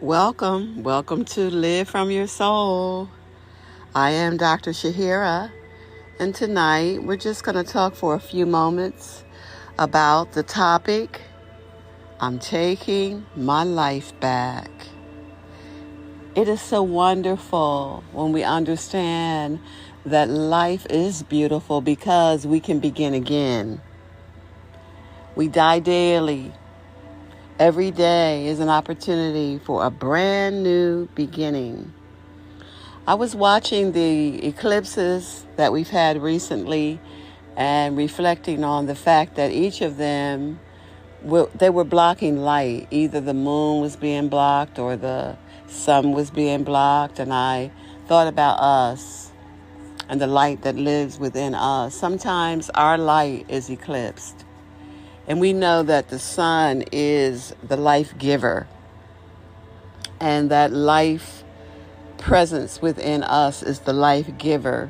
Welcome to Live From Your Soul. I am Dr. Shaheerah, and tonight we're just going to talk for a few moments about the topic, I'm taking my life back. It is so wonderful when we understand that life is beautiful because we can begin again. We die daily. Every day is an opportunity for a brand new beginning. I was watching the eclipses that we've had recently and reflecting on the fact that each of them, they were blocking light. Either the moon was being blocked or the sun was being blocked. And I thought about us and the light that lives within us. Sometimes our light is eclipsed. And we know that the sun is the life giver, and that life presence within us is the life giver.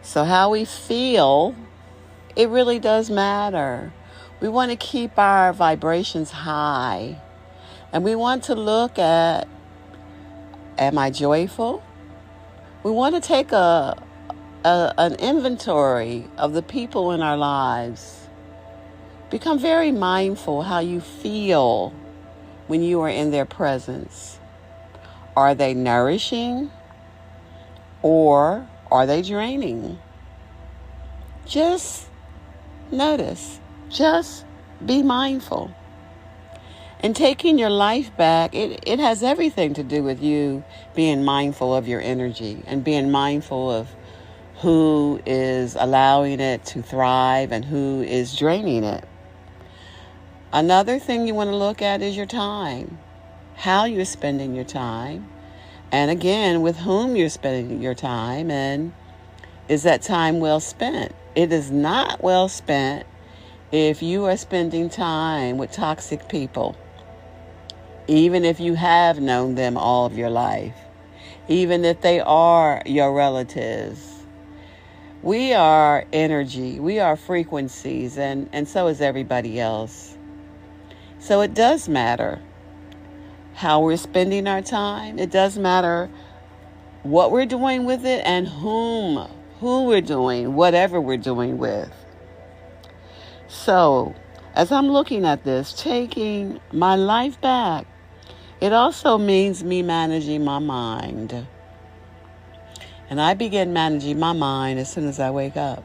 So how we feel, it really does matter. We want to keep our vibrations high, and we want to look at, am I joyful? We want to take an inventory of the people in our lives. Become very mindful how you feel when you are in their presence. Are they nourishing or are they draining? Just notice. Just be mindful. And taking your life back, it has everything to do with you being mindful of your energy and being mindful of who is allowing it to thrive and who is draining it. Another thing you want to look at is your time, how you're spending your time, and again, with whom you're spending your time, and is that time well spent? It is not well spent if you are spending time with toxic people, even if you have known them all of your life, even if they are your relatives. We are energy, we are frequencies, and so is everybody else. So it does matter how we're spending our time. It does matter what we're doing with it and who we're doing, whatever we're doing with. So as I'm looking at this, taking my life back, it also means me managing my mind. And I begin managing my mind as soon as I wake up,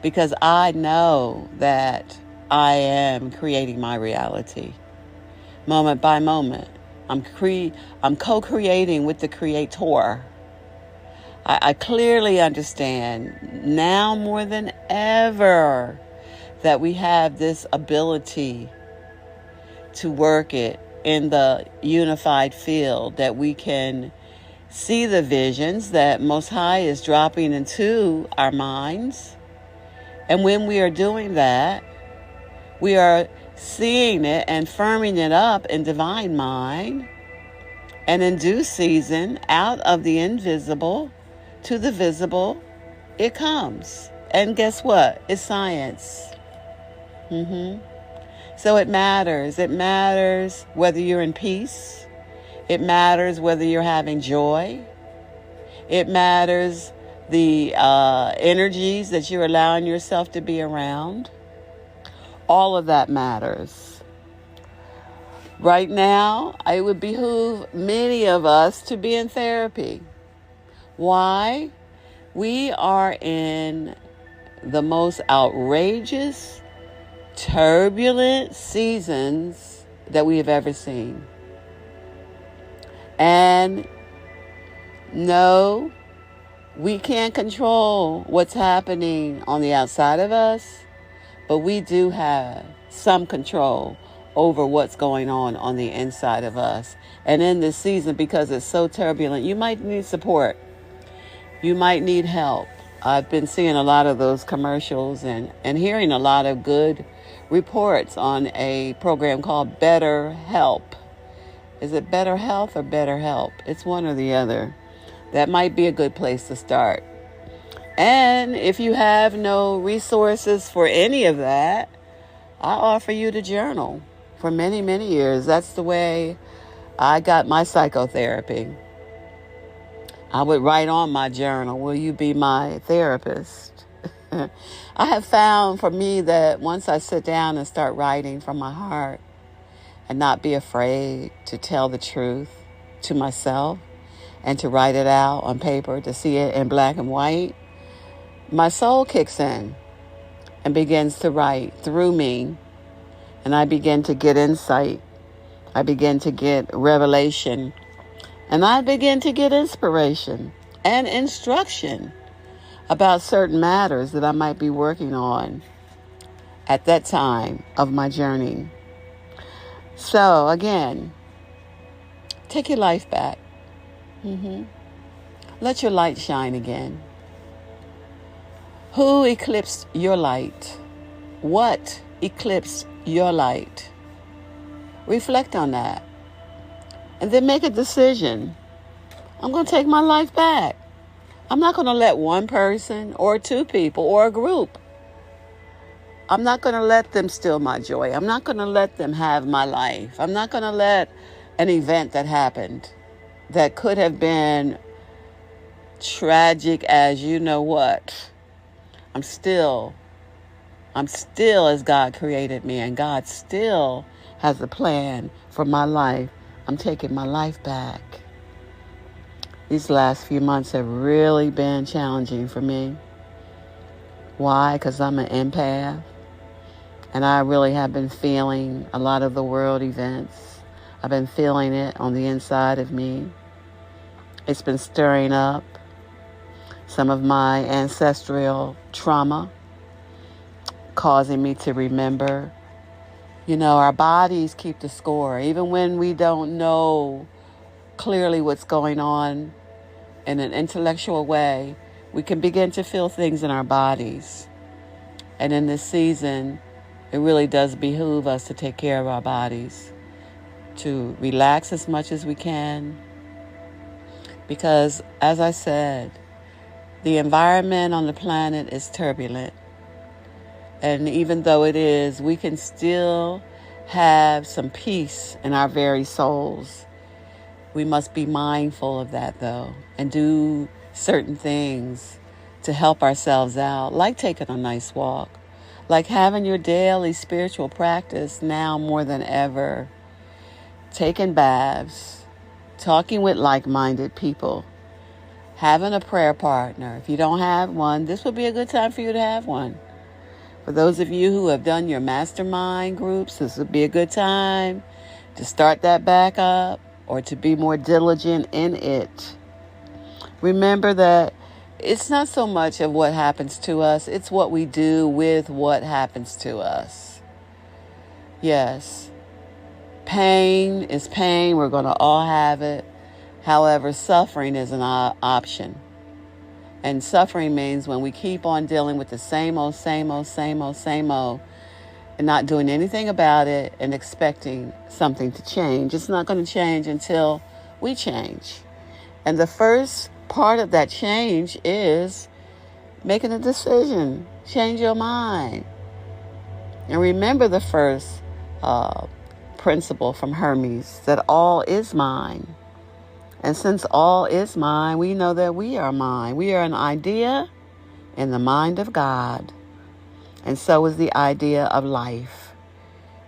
because I know that I am creating my reality moment by moment. I'm co-creating with the Creator. I clearly understand now more than ever that we have this ability to work it in the unified field, that we can see the visions that Most High is dropping into our minds. And when we are doing that, we are seeing it and firming it up in divine mind. And in due season, out of the invisible to the visible, it comes. And guess what? It's science. So it matters. It matters whether you're in peace. It matters whether you're having joy. It matters the energies that you're allowing yourself to be around. All of that matters. Right now, it would behoove many of us to be in therapy. Why? We are in the most outrageous, turbulent seasons that we have ever seen. And no, we can't control what's happening on the outside of us, but we do have some control over what's going on the inside of us. And in this season, because it's so turbulent, you might need support. You might need help. I've been seeing a lot of those commercials and hearing a lot of good reports on a program called Better Help. Is it Better Health or Better Help? It's one or the other. That might be a good place to start. And if you have no resources for any of that, I offer you to journal. For many, many years, that's the way I got my psychotherapy. I would write on my journal, will you be my therapist? I have found for me that once I sit down and start writing from my heart and not be afraid to tell the truth to myself and to write it out on paper, to see it in black and white, my soul kicks in and begins to write through me. And I begin to get insight. I begin to get revelation. And I begin to get inspiration and instruction about certain matters that I might be working on at that time of my journey. So again, take your life back. Let your light shine again. Who eclipsed your light? What eclipsed your light? Reflect on that. And then make a decision. I'm going to take my life back. I'm not going to let one person or two people or a group, I'm not going to let them steal my joy. I'm not going to let them have my life. I'm not going to let an event that happened that could have been tragic as you know what. I'm still as God created me, and God still has a plan for my life. I'm taking my life back. These last few months have really been challenging for me. Why? Because I'm an empath, and I really have been feeling a lot of the world events. I've been feeling it on the inside of me. It's been stirring up some of my ancestral trauma, causing me to remember. You know, our bodies keep the score. Even when we don't know clearly what's going on in an intellectual way, we can begin to feel things in our bodies. And in this season, it really does behoove us to take care of our bodies, to relax as much as we can. Because, as I said, the environment on the planet is turbulent. And even though it is, we can still have some peace in our very souls. We must be mindful of that, though, and do certain things to help ourselves out, like taking a nice walk, like having your daily spiritual practice now more than ever, taking baths, talking with like-minded people, having a prayer partner. If you don't have one, this would be a good time for you to have one. For those of you who have done your mastermind groups, this would be a good time to start that back up or to be more diligent in it. Remember that it's not so much of what happens to us, it's what we do with what happens to us. Yes, pain is pain. We're going to all have it. However, suffering is an option. And suffering means when we keep on dealing with the same old, and not doing anything about it and expecting something to change. It's not going to change until we change. And the first part of that change is making a decision. Change your mind. And remember the first principle from Hermes, that all is mind. And since all is mind, we know that we are mind. We are an idea in the mind of God. And so is the idea of life.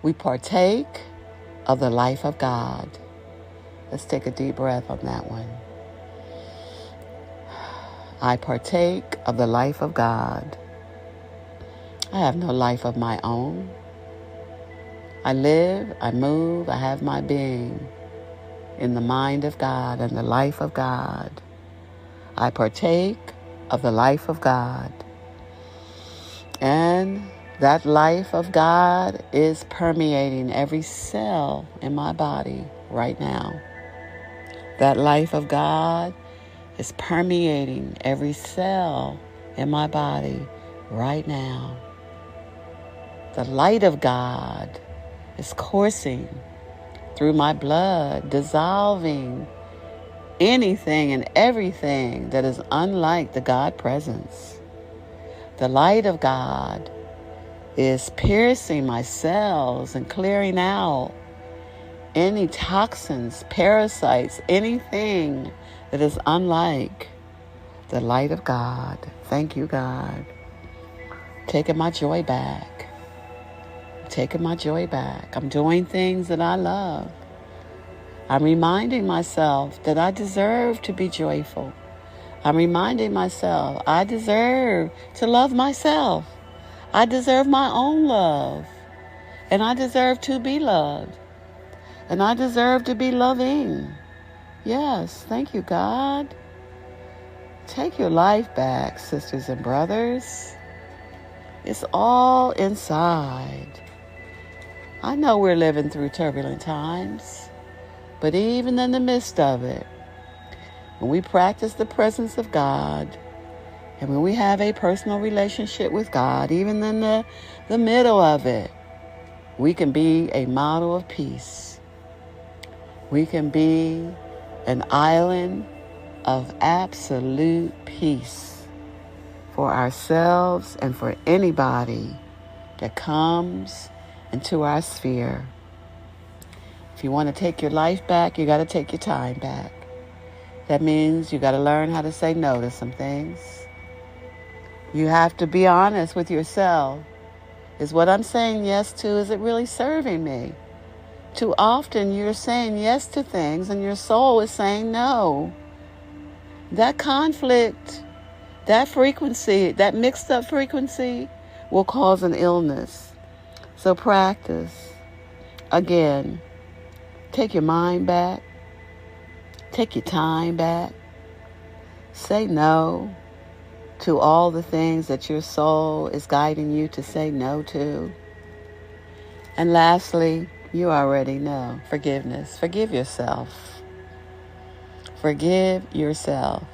We partake of the life of God. Let's take a deep breath on that one. I partake of the life of God. I have no life of my own. I live, I move, I have my being in the mind of God and the life of God. I partake of the life of God. And that life of God is permeating every cell in my body right now. That life of God is permeating every cell in my body right now. The light of God is coursing through my blood, dissolving anything and everything that is unlike the God presence. The light of God is piercing my cells and clearing out any toxins, parasites, anything that is unlike the light of God. Thank you, God. Taking my joy back. Taking my joy back. I'm doing things that I love. I'm reminding myself that I deserve to be joyful. I'm reminding myself I deserve to love myself. I deserve my own love. And I deserve to be loved. And I deserve to be loving. Yes, thank you, God. Take your life back, sisters and brothers. It's all inside. I know we're living through turbulent times, but even in the midst of it, when we practice the presence of God, and when we have a personal relationship with God, even in the middle of it, we can be a model of peace. We can be an island of absolute peace for ourselves and for anybody that comes into our sphere. If you want to take your life back, you got to take your time back. That means you got to learn how to say no to some things. You have to be honest with yourself. Is what I'm saying yes to, is it really serving me? Too often you're saying yes to things and your soul is saying no. That conflict, that frequency, that mixed up frequency will cause an illness. So practice. Again, take your mind back. Take your time back. Say no to all the things that your soul is guiding you to say no to. And lastly, you already know, forgiveness. Forgive yourself. Forgive yourself.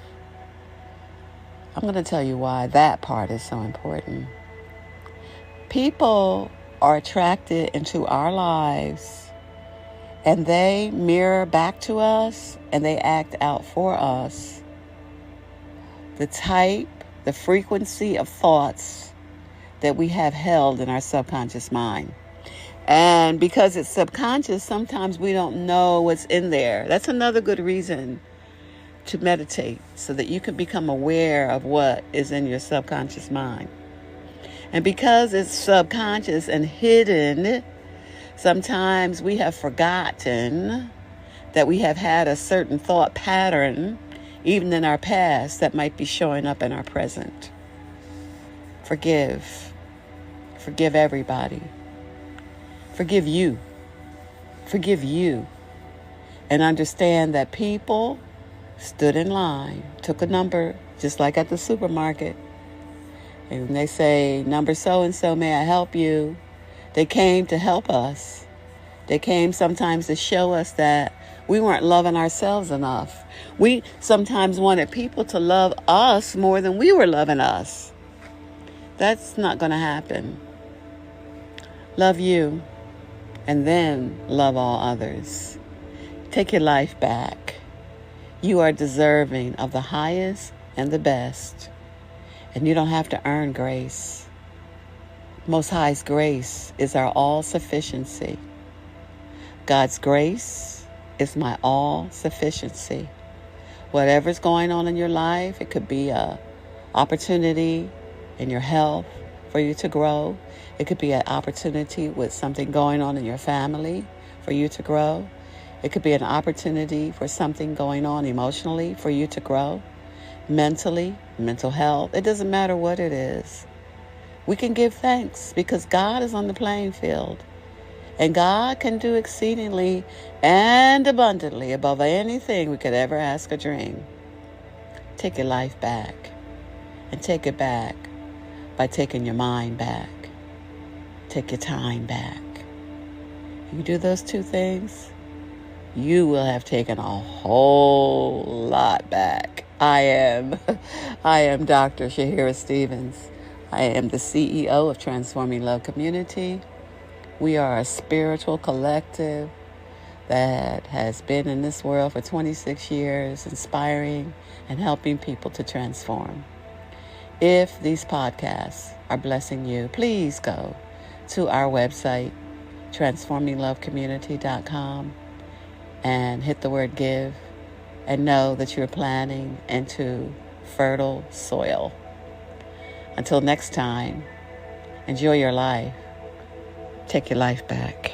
I'm going to tell you why that part is so important. People are attracted into our lives and they mirror back to us and they act out for us the frequency of thoughts that we have held in our subconscious mind. And because it's subconscious, sometimes we don't know what's in there. That's another good reason to meditate, so that you can become aware of what is in your subconscious mind. And because it's subconscious and hidden, sometimes we have forgotten that we have had a certain thought pattern, even in our past, that might be showing up in our present. Forgive. Forgive everybody. Forgive you. Forgive you. And understand that people stood in line, took a number, just like at the supermarket. And they say, number so-and-so, may I help you? They came to help us. They came sometimes to show us that we weren't loving ourselves enough. We sometimes wanted people to love us more than we were loving us. That's not going to happen. Love you, and then love all others. Take your life back. You are deserving of the highest and the best. And you don't have to earn grace. Most High's grace is our all-sufficiency. God's grace is my all-sufficiency. Whatever's going on in your life, it could be an opportunity in your health for you to grow. It could be an opportunity with something going on in your family for you to grow. It could be an opportunity for something going on emotionally for you to grow. Mentally, mental health. It doesn't matter what it is. We can give thanks because God is on the playing field. And God can do exceedingly and abundantly above anything we could ever ask or dream. Take your life back. And take it back by taking your mind back. Take your time back. You do those two things, you will have taken a whole lot back. I am Dr. Shaheerah Stevens. I am the CEO of Transforming Love Community. We are a spiritual collective that has been in this world for 26 years, inspiring and helping people to transform. If these podcasts are blessing you, please go to our website, transforminglovecommunity.com. and hit the word give and know that you're planting into fertile soil. Until next time, enjoy your life. Take your life back.